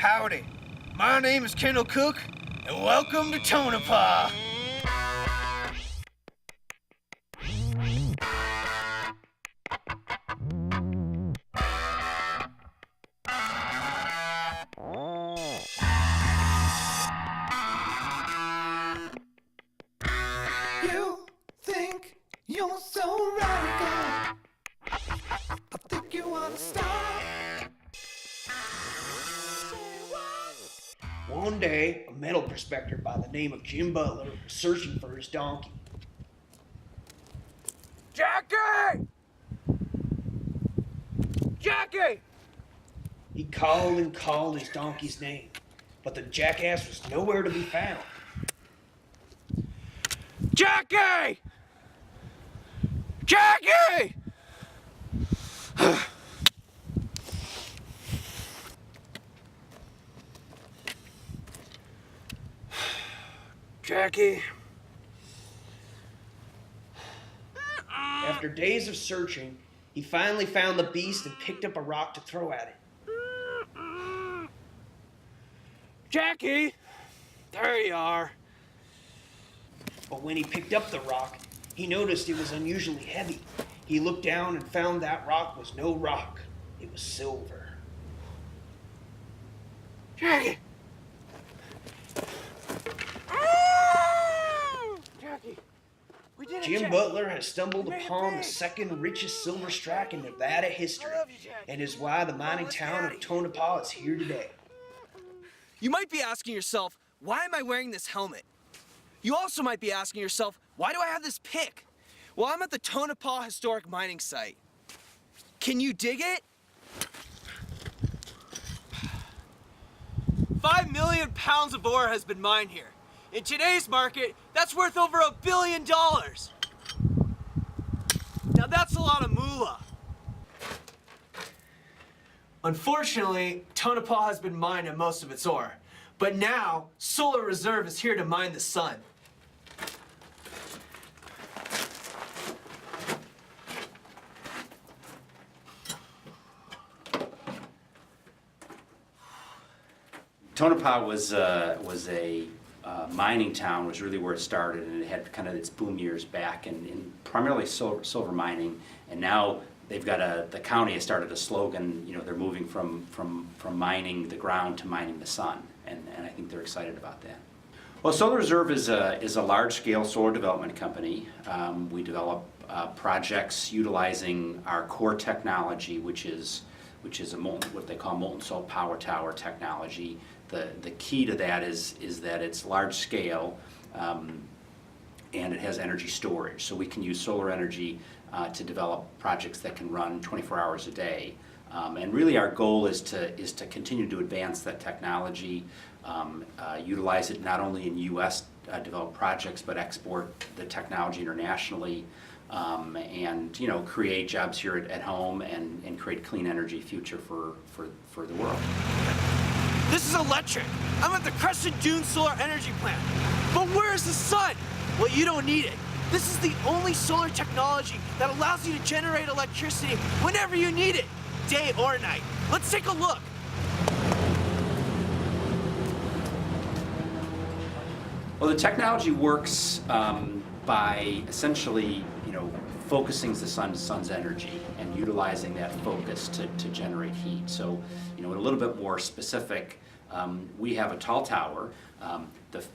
Howdy, my name is Kendall Cook, and welcome to Tonopah. You think you're so radical. I think you wanna stop. One day, a metal prospector by the name of Jim Butler was searching for his donkey. Jackie! Jackie! He called and called his donkey's name, but the jackass was nowhere to be found. Jackie! Jackie! Jackie. After days of searching, he finally found the beast and picked up a rock to throw at it. Jackie! There you are. But when he picked up the rock, he noticed it was unusually heavy. He looked down and found that rock was no rock. It was silver. Jackie! Jackie, we did it. Jim Butler has stumbled upon the second richest silver strike in Nevada history, and is why the mining town of Tonopah is here today. You might be asking yourself, why am I wearing this helmet? You also might be asking yourself, why do I have this pick? Well, I'm at the Tonopah Historic Mining Site. Can you dig it? 5 million pounds of ore has been mined here. In today's market, that's worth over $1 billion. Now that's a lot of moolah. Unfortunately, Tonopah has been mined in most of its ore. But now, SolarReserve is here to mine the sun. Tonopah was a mining town, was really where it started, and it had kind of its boom years back in primarily silver mining. And now they've got the county has started a slogan, you know, they're moving from mining the ground to mining the sun. And I think they're excited about that. Well, SolarReserve is a large-scale solar development company. We develop projects utilizing our core technology, which is what they call molten salt power tower technology. The key to that is that it's large scale and it has energy storage. So we can use solar energy to develop projects that can run 24 hours a day. And really our goal is to continue to advance that technology, utilize it not only in U.S. Developed projects, but export the technology internationally, and create jobs here at home and create clean energy future for the world. This is electric. I'm at the Crescent Solar Energy Plant. But where's the sun? Well, you don't need it. This is the only solar technology that allows you to generate electricity whenever you need it, day or night. Let's take a look. Well, the technology works by essentially, focusing the sun's energy and utilizing that focus to generate heat. So, a little bit more specific, we have a tall tower.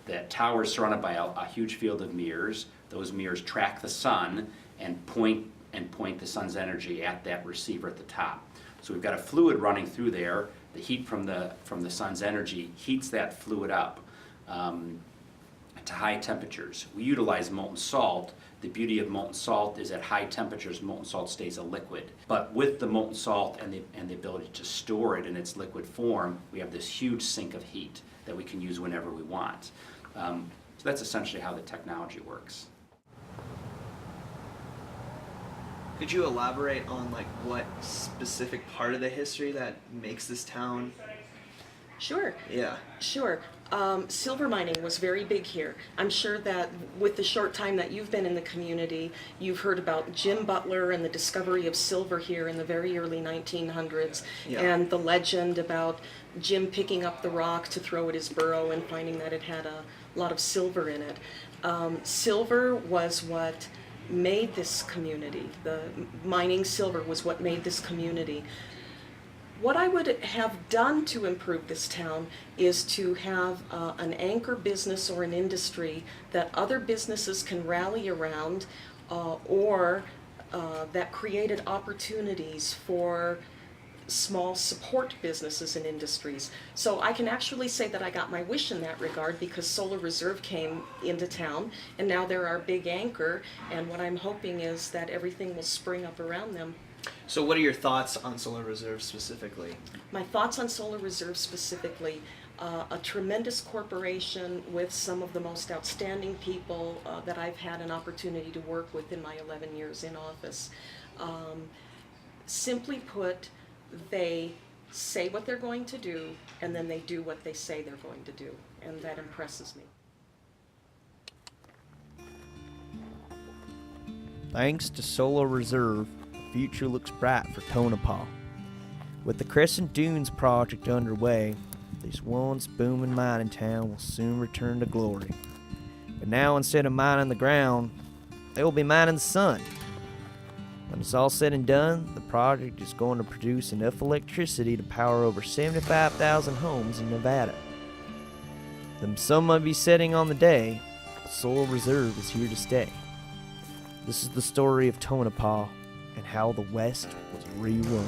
That tower is surrounded by a huge field of mirrors. Those mirrors track the sun and point the sun's energy at that receiver at the top. So we've got a fluid running through there. The heat from the sun's energy heats that fluid up to high temperatures. We utilize molten salt. The beauty of molten salt is at high temperatures, molten salt stays a liquid. But with the molten salt and the ability to store it in its liquid form, we have this huge sink of heat that we can use whenever we want. So that's essentially how the technology works. Could you elaborate on what specific part of the history that makes this town? Sure. Yeah. Sure. Silver mining was very big here. I'm sure that with the short time that you've been in the community, you've heard about Jim Butler and the discovery of silver here in the very early 1900s, Yeah. and the legend about Jim picking up the rock to throw at his burrow and finding that it had a lot of silver in it. Silver was what made this community. The mining silver was what made this community. What I would have done to improve this town is to have an anchor business or an industry that other businesses can rally around, or that created opportunities for small support businesses and industries. So I can actually say that I got my wish in that regard, because SolarReserve came into town and now they're our big anchor, and what I'm hoping is that everything will spring up around them. So what are your thoughts on SolarReserve specifically? My thoughts on SolarReserve specifically, a tremendous corporation with some of the most outstanding people that I've had an opportunity to work with in my 11 years in office. Simply put, they say what they're going to do, and then they do what they say they're going to do, and that impresses me. Thanks to SolarReserve, the future looks bright for Tonopah. With the Crescent Dunes project underway, this once booming mining town will soon return to glory. But now, instead of mining the ground, they will be mining the sun. When it's all said and done, the project is going to produce enough electricity to power over 75,000 homes in Nevada. The sun might be setting on the day, but SolarReserve is here to stay. This is the story of Tonopah and how the West was rewon.